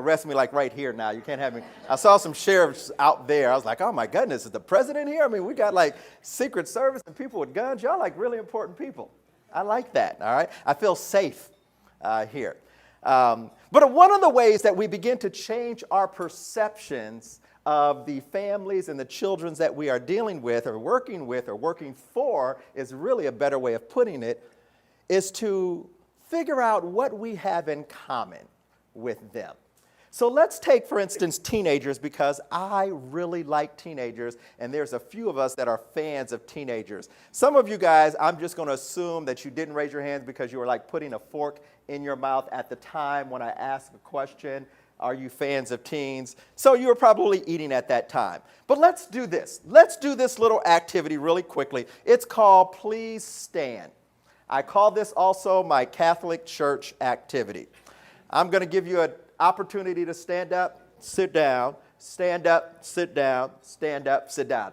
arrest me like right here now. You can't have me. I saw some sheriffs out there. I was like, oh my goodness, is the president here? I mean, we got like Secret Service and people with guns. Y'all like really important people. I like that, all right? I feel safe here. But one of the ways that we begin to change our perceptions of the families and the children that we are dealing with or working for is really a better way of putting it, is to figure out what we have in common with them. So let's take, for instance, teenagers, because I really like teenagers, and there's a few of us that are fans of teenagers. Some of you guys, I'm just going to assume that you didn't raise your hands because you were like putting a fork in your mouth at the time when I asked a question. Are you fans of teens? So you were probably eating at that time. But let's do this. Let's do this little activity really quickly. It's called Please Stand. I call this also my Catholic Church activity. I'm going to give you an opportunity to stand up, sit down, stand up, sit down, stand up, sit down.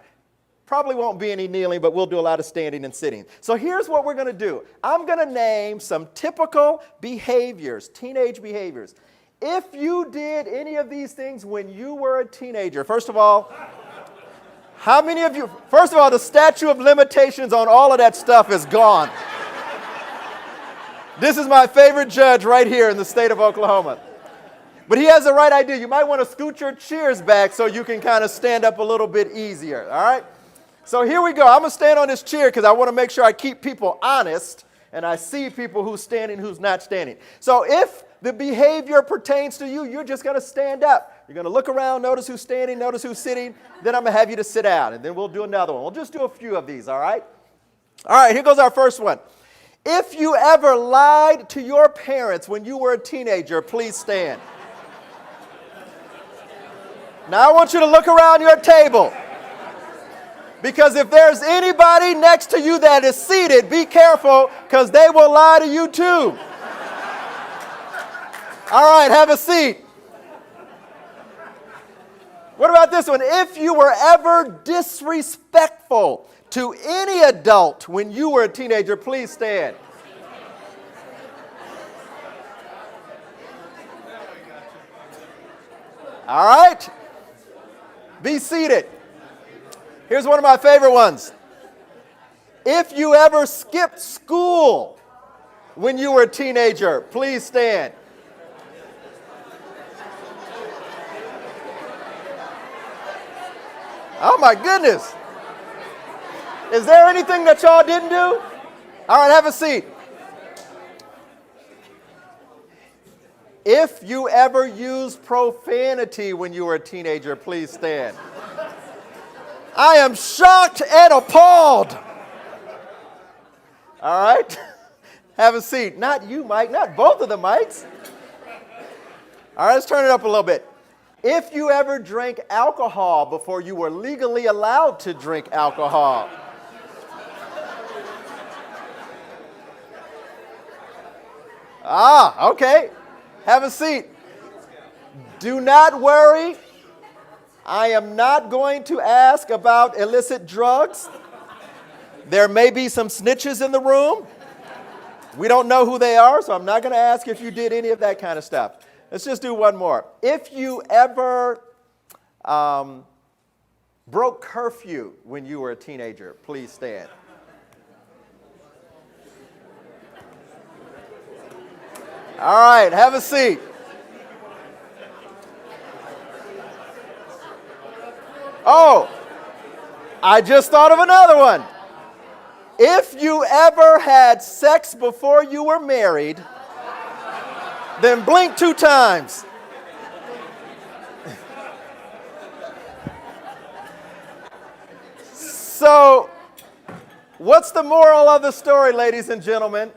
Probably won't be any kneeling, but we'll do a lot of standing and sitting. So here's what we're going to do. I'm going to name some typical behaviors, teenage behaviors. If you did any of these things when you were a teenager, first of all, how many of you, first of all, the statute of limitations on all of that stuff is gone. This is my favorite judge right here in the state of Oklahoma. But he has the right idea. You might want to scoot your chairs back so you can kind of stand up a little bit easier, all right? So here we go. I'm going to stand on this chair because I want to make sure I keep people honest and I see people who's standing, who's not standing. So if the behavior pertains to you, you're just going to stand up. You're going to look around, notice who's standing, notice who's sitting. Then I'm going to have you to sit down, and then we'll do another one. We'll just do a few of these, all right? All right, here goes our first one. If you ever lied to your parents when you were a teenager, please stand. Now I want you to look around your table. Because if there's anybody next to you that is seated, be careful, because they will lie to you too. All right, have a seat. What about this one? If you were ever disrespectful to any adult when you were a teenager, please stand. All right. Be seated. Here's one of my favorite ones. If you ever skipped school when you were a teenager, please stand. Oh my goodness. Is there anything that y'all didn't do? All right, have a seat. If you ever used profanity when you were a teenager, please stand. I am shocked and appalled. All right, have a seat. Not you, Mike, not both of the mics. All right, let's turn it up a little bit. If you ever drank alcohol before you were legally allowed to drink alcohol. Okay. Have a seat. Do not worry. I am not going to ask about illicit drugs. There may be some snitches in the room. We don't know who they are, so I'm not going to ask if you did any of that kind of stuff. Let's just do one more. If you ever broke curfew when you were a teenager, please stand. All right, have a seat. Oh, I just thought of another one. If you ever had sex before you were married, then blink 2 times. So, what's the moral of the story, ladies and gentlemen?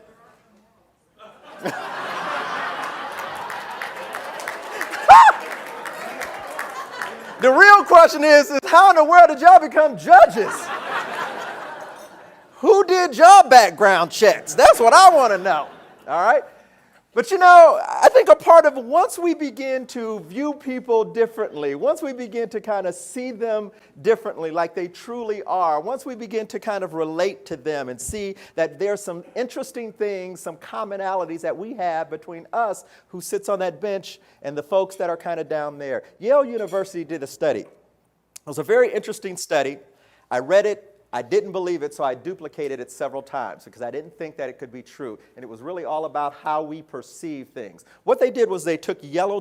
The real question is how in the world did y'all become judges? Who did y'all background checks? That's what I want to know. All right? But you know, I think a part of once we begin to view people differently, once we begin to kind of see them differently like they truly are, once we begin to kind of relate to them and see that there's some interesting things, some commonalities that we have between us who sits on that bench and the folks that are kind of down there. Yale University did a study. It was a very interesting study. I read it. I didn't believe it, so I duplicated it several times because I didn't think that it could be true. And it was really all about how we perceive things. What they did was they took yellow